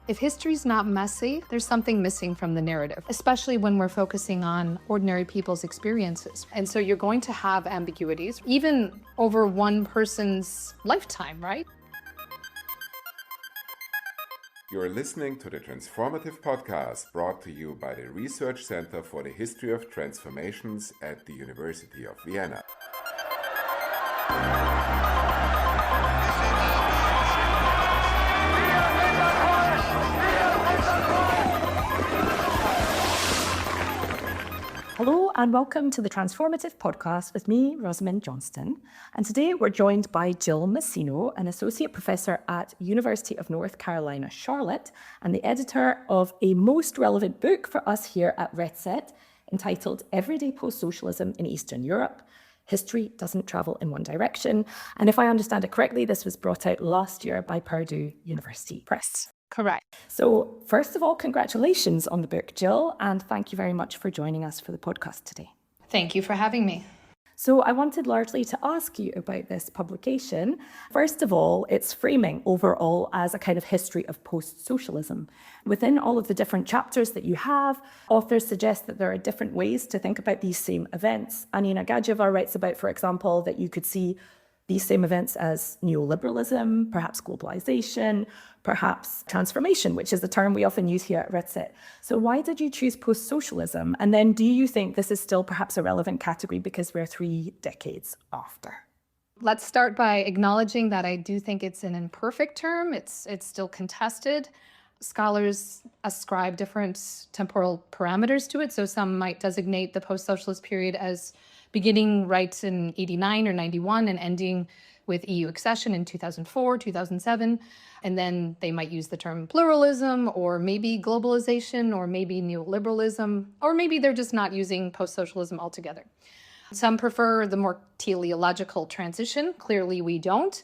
If history's not messy, there's something missing from the narrative, especially when we're focusing on ordinary people's experiences. And so you're going to have ambiguities, even over one person's lifetime, right? You're listening to the Transformative Podcast, brought to you by the Research Center for the History of Transformations at the University of Vienna. Hello and welcome to the Transformative Podcast with me, Rosamund Johnston. And today we're joined by Jill Massino, an associate professor at University of North Carolina, Charlotte, and the editor of a most relevant book for us here at RedSet entitled Everyday Post-Socialism in Eastern Europe. History doesn't travel in one direction. And if I understand it correctly, this was brought out last year by Purdue University Press. Correct. So first of all, congratulations on the book, Jill, and thank you very much for joining us for the podcast today. Thank you for having me. So I wanted largely to ask you about this publication. First of all, its framing overall as a kind of history of post-socialism. Within all of the different chapters that you have, authors suggest that there are different ways to think about these same events. Anina Gadjeva writes about, for example, that you could see these same events as neoliberalism, perhaps globalization, perhaps transformation, which is the term we often use here at RedSet. So why did you choose post-socialism? And then do you think this is still perhaps a relevant category because we're 3 decades after? Let's start by acknowledging that I do think it's an imperfect term. It's still contested. Scholars ascribe different temporal parameters to it. So some might designate the post-socialist period as beginning right in 89 or 91 and ending with EU accession in 2004, 2007. And then they might use the term pluralism or maybe globalization or maybe neoliberalism, or maybe they're just not using post-socialism altogether. Some prefer the more teleological transition. Clearly we don't.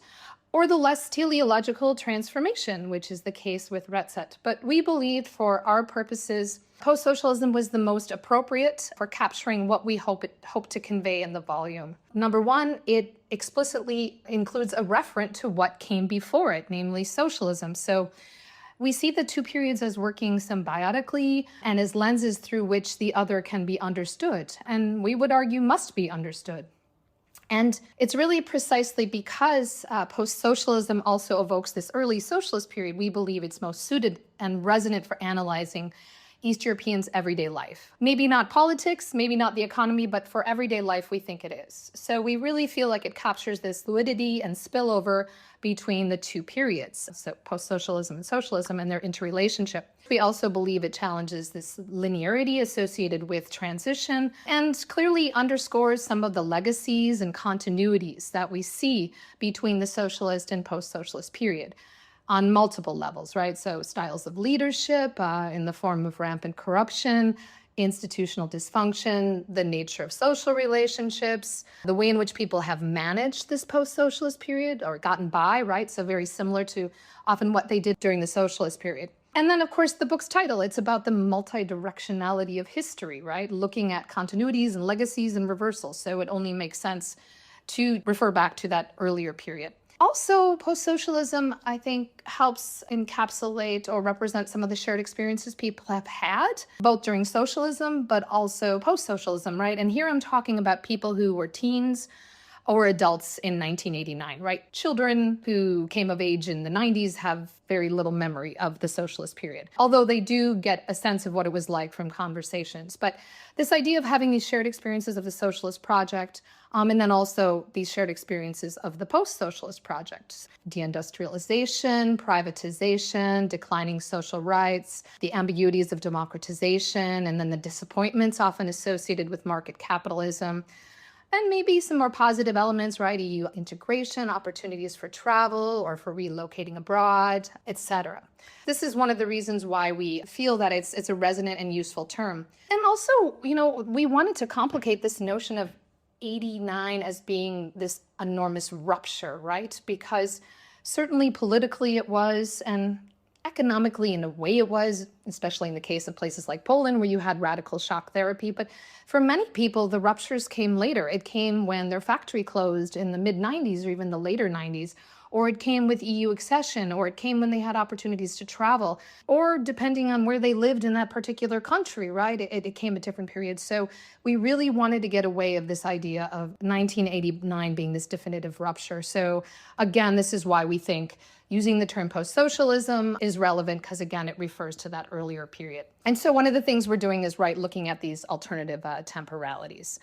Or the less teleological transformation, which is the case with RedSet. But we believed for our purposes, post-socialism was the most appropriate for capturing what we hope to convey in the volume. Number one, it explicitly includes a reference to what came before it, namely socialism. So we see the two periods as working symbiotically and as lenses through which the other can be understood, and we would argue must be understood. And it's really precisely because post-socialism also evokes this early socialist period, we believe it's most suited and resonant for analyzing East Europeans' everyday life. Maybe not politics, maybe not the economy, but for everyday life, we think it is. So we really feel like it captures this fluidity and spillover between the two periods, so post-socialism and socialism and their interrelationship. We also believe it challenges this linearity associated with transition and clearly underscores some of the legacies and continuities that we see between the socialist and post-socialist period on multiple levels, right? So styles of leadership in the form of rampant corruption, institutional dysfunction, the nature of social relationships, the way in which people have managed this post-socialist period or gotten by, right? So very similar to often what they did during the socialist period. And then, of course, the book's title, it's about the multi-directionality of history, right? Looking at continuities and legacies and reversals. So it only makes sense to refer back to that earlier period. Also, post-socialism, I think, helps encapsulate or represent some of the shared experiences people have had, both during socialism, but also post-socialism, right? And here I'm talking about people who were teens or adults in 1989, right? Children who came of age in the 90s have very little memory of the socialist period, although they do get a sense of what it was like from conversations. But this idea of having these shared experiences of the socialist project, and then also these shared experiences of the post-socialist project, deindustrialization, privatization, declining social rights, the ambiguities of democratization, and then the disappointments often associated with market capitalism. And maybe some more positive elements, right? EU integration, opportunities for travel or for relocating abroad, etc. This is one of the reasons why we feel that it's a resonant and useful term. And also, we wanted to complicate this notion of 89 as being this enormous rupture, right? Because certainly politically it was, and economically in a way it was, especially in the case of places like Poland where you had radical shock therapy. But for many people, the ruptures came later. It came when their factory closed in the mid-90s or even the later 90s, or it came with EU accession, or it came when they had opportunities to travel, or depending on where they lived in that particular country, right? It came at different periods. So we really wanted to get away of this idea of 1989 being this definitive rupture. So again, this is why we think using the term post-socialism is relevant, because again, it refers to that earlier period. And so one of the things we're doing is, right, looking at these alternative temporalities.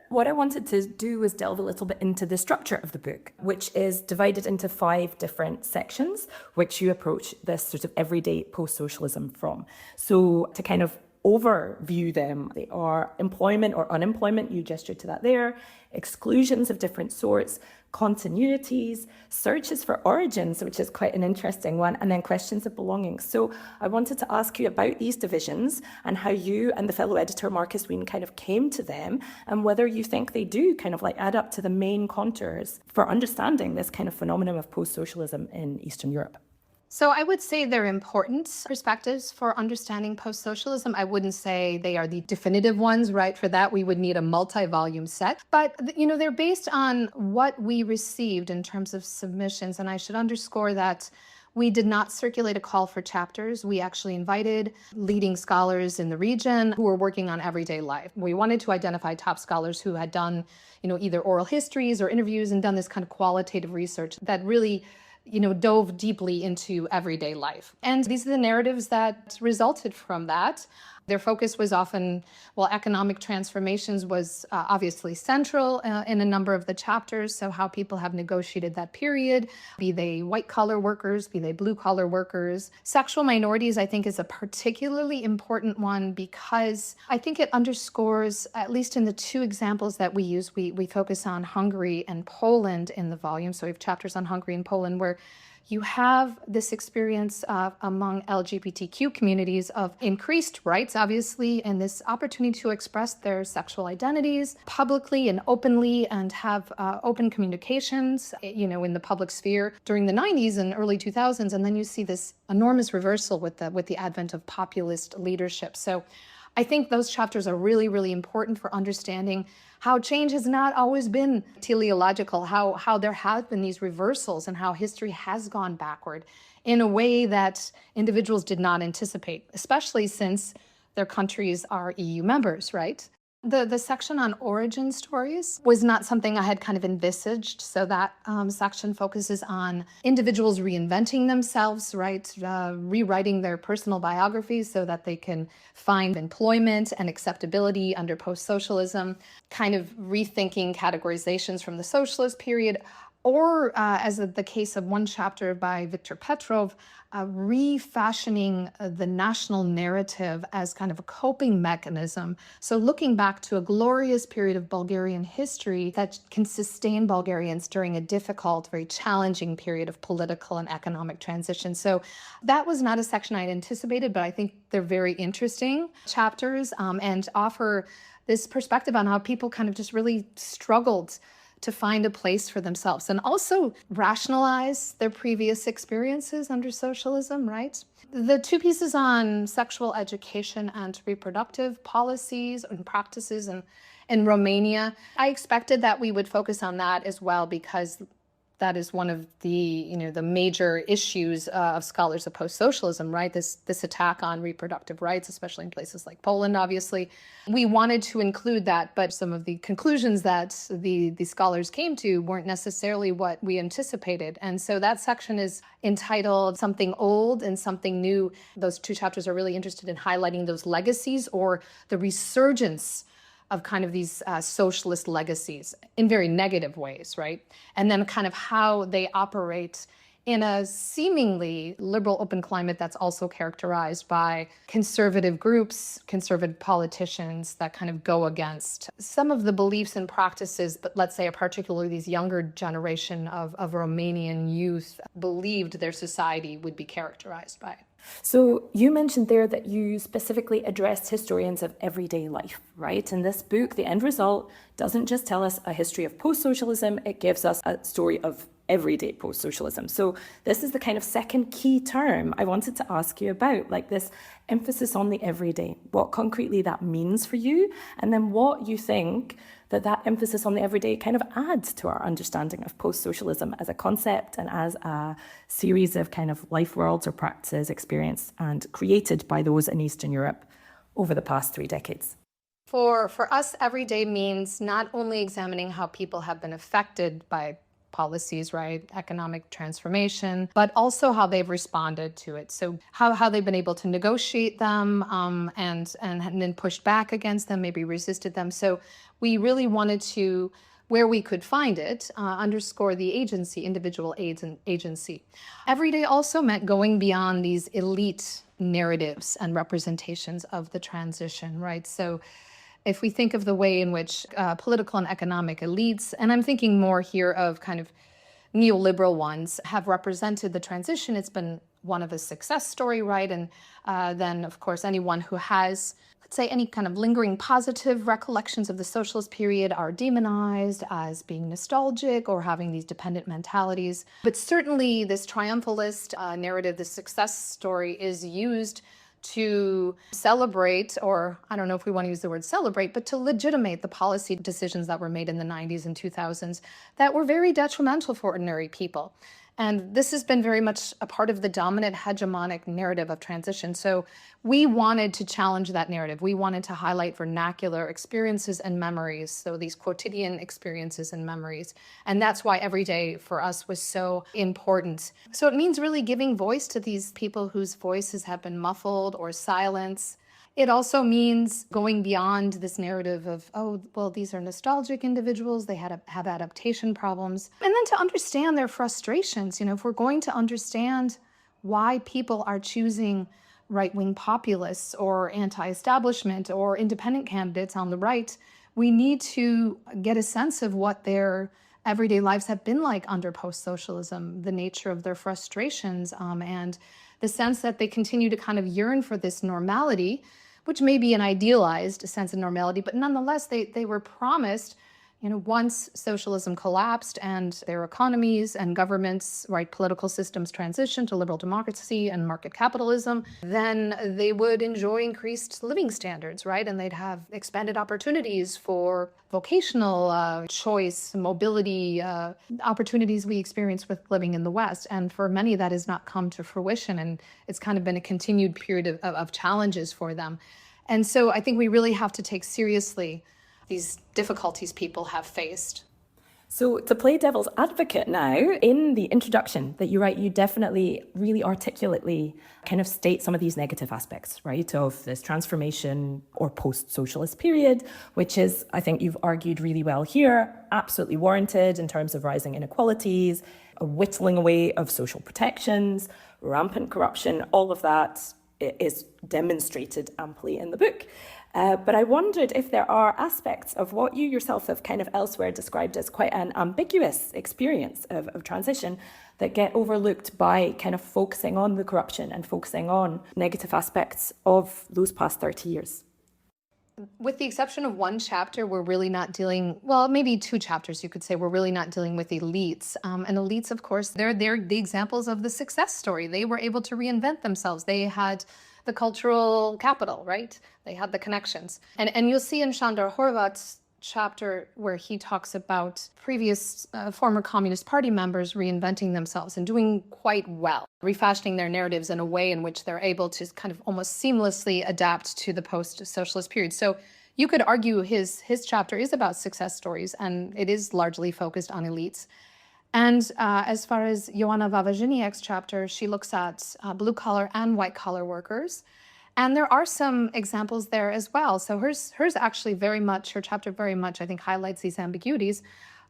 What I wanted to do was delve a little bit into the structure of the book, which is divided into 5 different sections, which you approach this sort of everyday post-socialism from. So to kind of overview them, they are employment or unemployment, you gestured to that there, exclusions of different sorts, continuities, searches for origins, which is quite an interesting one, and then questions of belonging. So I wanted to ask you about these divisions and how you and the fellow editor Marcus Wien kind of came to them, and whether you think they do kind of like add up to the main contours for understanding this kind of phenomenon of post-socialism in Eastern Europe. So I would say they're important perspectives for understanding post-socialism. I wouldn't say they are the definitive ones, right? For that, we would need a multi-volume set. But, they're based on what we received in terms of submissions. And I should underscore that we did not circulate a call for chapters. We actually invited leading scholars in the region who were working on everyday life. We wanted to identify top scholars who had done, either oral histories or interviews and done this kind of qualitative research that really dove deeply into everyday life. And these are the narratives that resulted from that. Their focus was often, economic transformations was obviously central in a number of the chapters. So how people have negotiated that period, be they white-collar workers, be they blue-collar workers. Sexual minorities, I think, is a particularly important one because I think it underscores, at least in the 2 examples that we use, we focus on Hungary and Poland in the volume. So we have chapters on Hungary and Poland where you have this experience among LGBTQ communities of increased rights, obviously, and this opportunity to express their sexual identities publicly and openly and have open communications, in the public sphere during the 90s and early 2000s. And then you see this enormous reversal with the advent of populist leadership. So I think those chapters are really, really important for understanding how change has not always been teleological, how there have been these reversals and how history has gone backward in a way that individuals did not anticipate, especially since their countries are EU members, right? The section on origin stories was not something I had kind of envisaged. So that section focuses on individuals reinventing themselves, right? Rewriting their personal biographies so that they can find employment and acceptability under post-socialism, kind of rethinking categorizations from the socialist period, or as the case of one chapter by Viktor Petrov, refashioning the national narrative as kind of a coping mechanism. So looking back to a glorious period of Bulgarian history that can sustain Bulgarians during a difficult, very challenging period of political and economic transition. So that was not a section I had anticipated, but I think they're very interesting chapters and offer this perspective on how people kind of just really struggled to find a place for themselves and also rationalize their previous experiences under socialism, right? The 2 pieces on sexual education and reproductive policies and practices in Romania, I expected that we would focus on that as well because that is one of the, the major issues of scholars of post-socialism, right? This attack on reproductive rights, especially in places like Poland, obviously. We wanted to include that, but some of the conclusions that the scholars came to weren't necessarily what we anticipated. And so that section is entitled Something Old and Something New. Those 2 chapters are really interested in highlighting those legacies or the resurgence of kind of these socialist legacies in very negative ways, right? And then kind of how they operate in a seemingly liberal open climate that's also characterized by conservative groups, conservative politicians that kind of go against some of the beliefs and practices, but let's say particularly these younger generation of Romanian youth believed their society would be characterized by. So you mentioned there that you specifically addressed historians of everyday life, right? In this book, the end result doesn't just tell us a history of post-socialism, it gives us a story of everyday post-socialism. So this is the kind of second key term I wanted to ask you about, like this emphasis on the everyday, what concretely that means for you, and then what you think that emphasis on the everyday kind of adds to our understanding of post-socialism as a concept and as a series of kind of life worlds or practices experienced and created by those in Eastern Europe over the past 3 decades. For us, everyday means not only examining how people have been affected by policies, right, economic transformation, but also how they've responded to it. So how they've been able to negotiate them and then pushed back against them, maybe resisted them. So we really wanted to, where we could find it, underscore the agency, individual agency. Everyday also meant going beyond these elite narratives and representations of the transition, right? So if we think of the way in which political and economic elites, and I'm thinking more here of kind of neoliberal ones, have represented the transition, it's been one of a success story, right? And then, of course, anyone who has, let's say, any kind of lingering positive recollections of the socialist period are demonized as being nostalgic or having these dependent mentalities. But certainly this triumphalist narrative, this success story, is used to celebrate, or I don't know if we want to use the word celebrate, but to legitimate the policy decisions that were made in the 90s and 2000s that were very detrimental for ordinary people. And this has been very much a part of the dominant hegemonic narrative of transition. So we wanted to challenge that narrative. We wanted to highlight vernacular experiences and memories, so these quotidian experiences and memories. And that's why every day for us was so important. So it means really giving voice to these people whose voices have been muffled or silenced. It also means going beyond this narrative of, oh, well, these are nostalgic individuals, they have adaptation problems. And then to understand their frustrations. If we're going to understand why people are choosing right-wing populists or anti-establishment or independent candidates on the right, we need to get a sense of what their everyday lives have been like under post-socialism, the nature of their frustrations, and the sense that they continue to kind of yearn for this normality, which may be an idealized sense of normality, but nonetheless, they were promised, once socialism collapsed and their economies and governments, right, political systems transitioned to liberal democracy and market capitalism, then they would enjoy increased living standards, right? And they'd have expanded opportunities for vocational choice, mobility, opportunities we experience with living in the West. And for many, that has not come to fruition. And it's kind of been a continued period of challenges for them. And so I think we really have to take seriously these difficulties people have faced. So to play devil's advocate now, in the introduction that you write, you definitely really articulately kind of state some of these negative aspects, right, of this transformation or post-socialist period, which is, I think you've argued really well here, absolutely warranted in terms of rising inequalities, a whittling away of social protections, rampant corruption, all of that is demonstrated amply in the book. But I wondered if there are aspects of what you yourself have kind of elsewhere described as quite an ambiguous experience of transition that get overlooked by kind of focusing on the corruption and focusing on negative aspects of those past 30 years. With the exception of one chapter, we're really not dealing, well, maybe 2 chapters, you could say, we're really not dealing with elites. And elites, of course, they're the examples of the success story. They were able to reinvent themselves. They had the cultural capital, right? They had the connections. And you'll see in Sándor Horváth's chapter where he talks about previous former Communist Party members reinventing themselves and doing quite well, refashioning their narratives in a way in which they're able to kind of almost seamlessly adapt to the post-socialist period. So you could argue his chapter is about success stories, and it is largely focused on elites. And as far as Joanna Wawrzyniak's chapter, she looks at blue-collar and white-collar workers. And there are some examples there as well. So hers actually her chapter very much, I think, highlights these ambiguities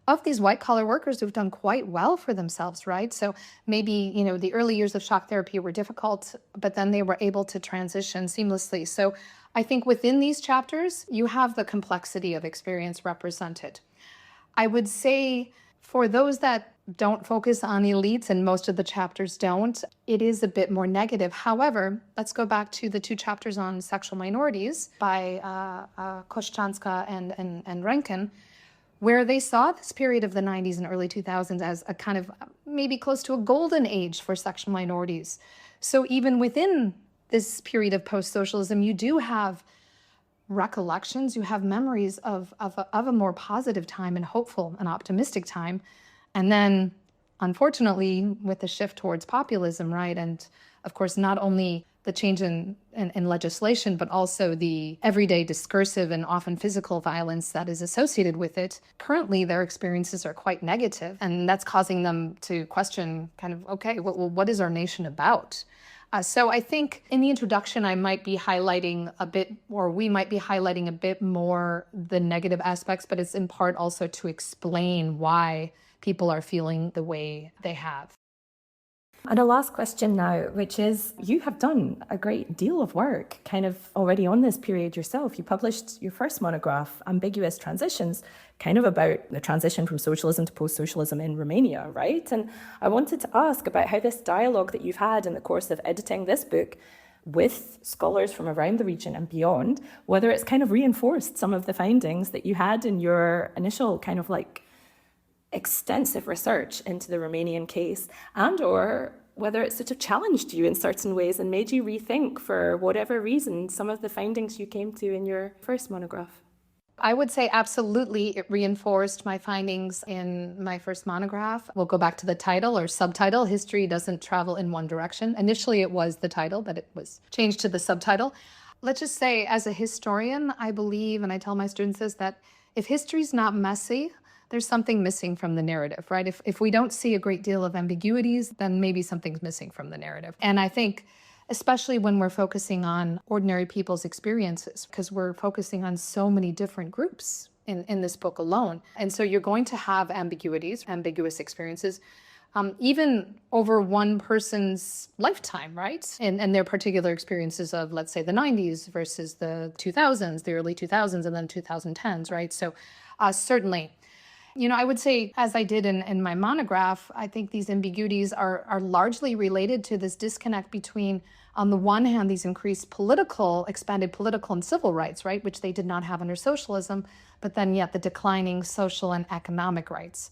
of these white-collar workers who've done quite well for themselves, right? So maybe, the early years of shock therapy were difficult, but then they were able to transition seamlessly. So I think within these chapters, you have the complexity of experience represented. I would say for those that don't focus on elites, and most of the chapters don't, it is a bit more negative. However, let's go back to the 2 chapters on sexual minorities by Kościanska and Rankin. where they saw this period of the 90s and early 2000s as a kind of maybe close to a golden age for sexual minorities. So even within this period of post-socialism, you do have recollections, you have memories of a more positive time and hopeful and optimistic time. And then, unfortunately, with the shift towards populism, right, and of course, not only the change in legislation, but also the everyday discursive and often physical violence that is associated with it. Currently, their experiences are quite negative, and that's causing them to question kind of, okay, well, what is our nation about? So I think in the introduction, I might be highlighting a bit, or we might be highlighting a bit more the negative aspects, but it's in part also to explain why people are feeling the way they have. And a last question now, which is, you have done a great deal of work kind of already on this period yourself. You published your first monograph, Ambiguous Transitions, kind of about the transition from socialism to post-socialism in Romania, right? And I wanted to ask about how this dialogue that you've had in the course of editing this book with scholars from around the region and beyond, whether it's kind of reinforced some of the findings that you had in your initial kind of like extensive research into the Romanian case, and or whether it sort of challenged you in certain ways and made you rethink, for whatever reason, some of the findings you came to in your first monograph. I would say absolutely it reinforced my findings in my first monograph. We'll go back to the title or subtitle, History Doesn't Travel in One Direction. Initially it was the title, but it was changed to the subtitle. Let's just say, as a historian, I believe, and I tell my students this, that if history's not messy, there's something missing from the narrative, right? If we don't see a great deal of ambiguities, then maybe something's missing from the narrative. And I think, especially when we're focusing on ordinary people's experiences, because we're focusing on so many different groups in this book alone. And so you're going to have ambiguities, ambiguous experiences, even over one person's lifetime, right? And their particular experiences of, let's say, the 90s versus the 2000s, the early 2000s, and then 2010s, right? So certainly, I would say, as I did in my monograph, I think these ambiguities are largely related to this disconnect between, on the one hand, these increased expanded political and civil rights, right, which they did not have under socialism, but then yet the declining social and economic rights,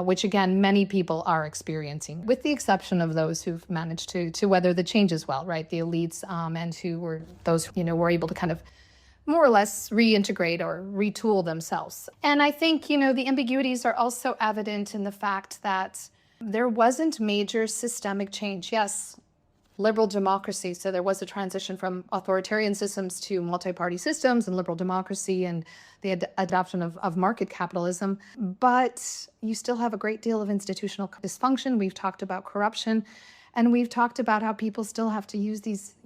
which again, many people are experiencing, with the exception of those who've managed to weather the changes well, right, the elites, and who were those, were able to kind of more or less reintegrate or retool themselves. And I think, the ambiguities are also evident in the fact that there wasn't major systemic change. Yes, liberal democracy, so there was a transition from authoritarian systems to multi-party systems and liberal democracy and the adoption of market capitalism, but you still have a great deal of institutional dysfunction. We've talked about corruption. And we've talked about how people still have to use these,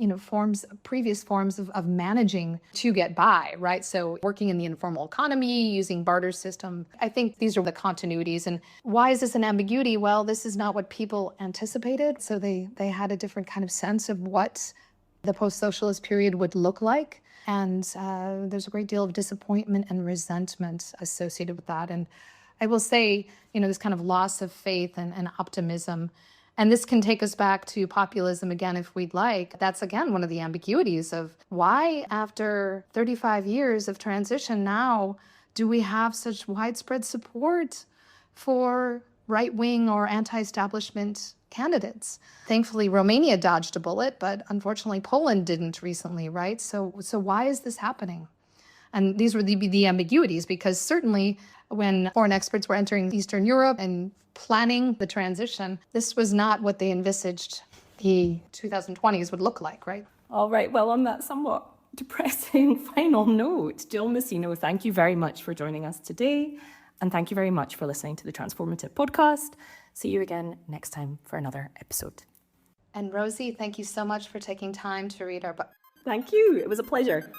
previous forms of managing to get by, right? So working in the informal economy, using barter system. I think these are the continuities. And why is this an ambiguity? Well, this is not what people anticipated. So they had a different kind of sense of what the post-socialist period would look like. And there's a great deal of disappointment and resentment associated with that. And I will say, this kind of loss of faith and optimism. And this can take us back to populism again, if we'd like. That's, again, one of the ambiguities of why, after 35 years of transition now, do we have such widespread support for right-wing or anti-establishment candidates? Thankfully, Romania dodged a bullet, but unfortunately, Poland didn't recently, right? So why is this happening? And these were the ambiguities, because certainly when foreign experts were entering Eastern Europe and planning the transition, this was not what they envisaged the 2020s would look like, right? All right. Well, on that somewhat depressing final note, Jill Massino, thank you very much for joining us today. And thank you very much for listening to the Transformative Podcast. See you again next time for another episode. And Rosie, thank you so much for taking time to read our book. Thank you. It was a pleasure.